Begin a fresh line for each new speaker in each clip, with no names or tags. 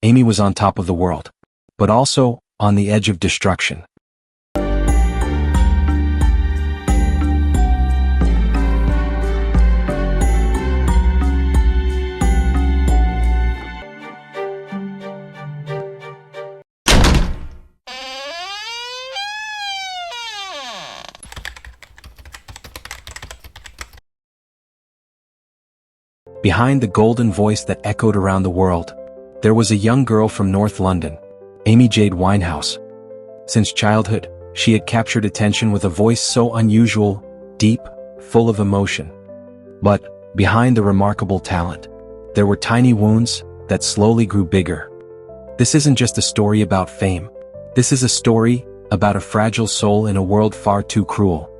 Amy was on top of the world, but also on the edge of destruction. Behind the golden voice that echoed around the world, there was a young girl from North London, Amy Winehouse. Since childhood, she had captured attention with a voice so unusual, deep, full of emotion. But behind the remarkable talent, there were tiny wounds that slowly grew bigger. This isn't just a story about fame. This is a story about a fragile soul in a world far too cruel.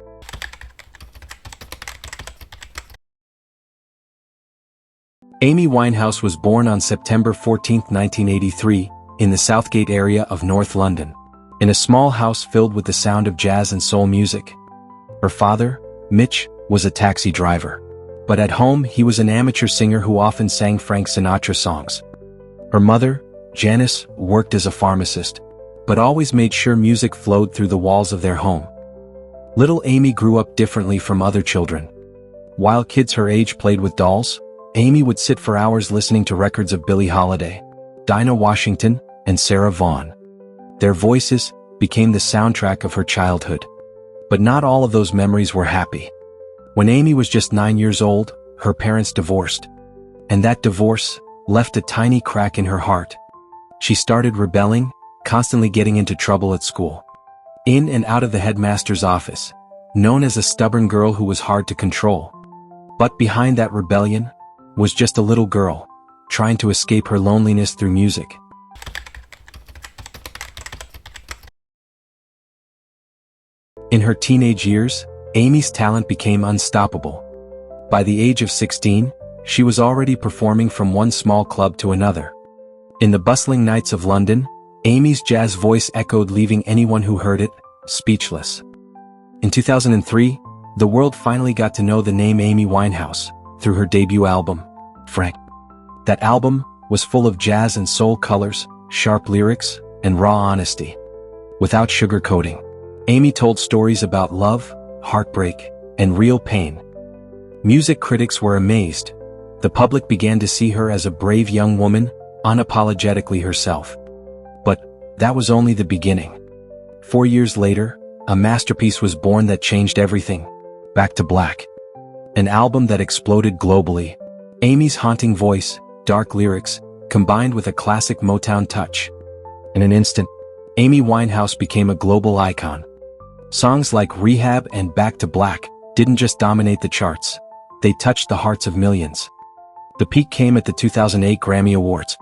Amy Winehouse was born on September 14, 1983, in the Southgate area of North London, in a small house filled with the sound of jazz and soul music. Her father, Mitch, was a taxi driver, but at home he was an amateur singer who often sang Frank Sinatra songs. Her mother, Janice, worked as a pharmacist, but always made sure music flowed through the walls of their home. Little Amy grew up differently from other children. While kids her age played with dolls, Amy would sit for hours listening to records of Billie Holiday, Dinah Washington, and Sarah Vaughan. Their voices became the soundtrack of her childhood. But not all of those memories were happy. When Amy was just 9 years old, her parents divorced. And that divorce left a tiny crack in her heart. She started rebelling, constantly getting into trouble at school. In and out of the headmaster's office, known as a stubborn girl who was hard to control. But behind that rebellion was just a little girl, trying to escape her loneliness through music. In her teenage years, Amy's talent became unstoppable. By the age of 16, she was already performing from one small club to another. In the bustling nights of London, Amy's jazz voice echoed, leaving anyone who heard it speechless. In 2003, the world finally got to know the name Amy Winehouse through her debut album, Frank. That album was full of jazz and soul colors, sharp lyrics, and raw honesty. Without sugarcoating, Amy told stories about love, heartbreak, and real pain. Music critics were amazed. The public began to see her as a brave young woman, unapologetically herself. But that was only the beginning. 4 years later, a masterpiece was born that changed everything. Back to Black. An album that exploded globally. Amy's haunting voice, dark lyrics, combined with a classic Motown touch. In an instant, Amy Winehouse became a global icon. Songs like Rehab and Back to Black didn't just dominate the charts, they touched the hearts of millions. The peak came at the 2008 Grammy Awards.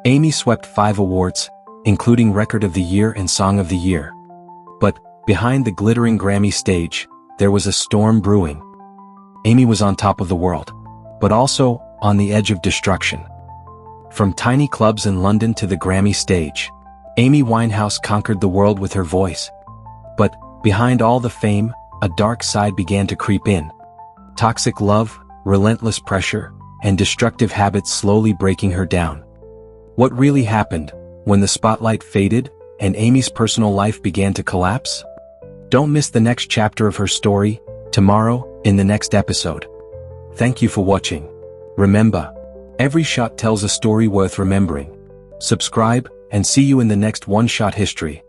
Amy swept 5 awards, including Record of the Year and Song of the Year. But behind the glittering Grammy stage, there was a storm brewing. Amy was on top of the world, but also on the edge of destruction. From tiny clubs in London to the Grammy stage, Amy Winehouse conquered the world with her voice. But behind all the fame, a dark side began to creep in. Toxic love, relentless pressure, and destructive habits slowly breaking her down. What really happened when the spotlight faded and Amy's personal life began to collapse? Don't miss the next chapter of her story, tomorrow, in the next episode. Thank you for watching. Remember, every shot tells a story worth remembering. Subscribe, and see you in the next One Shot History.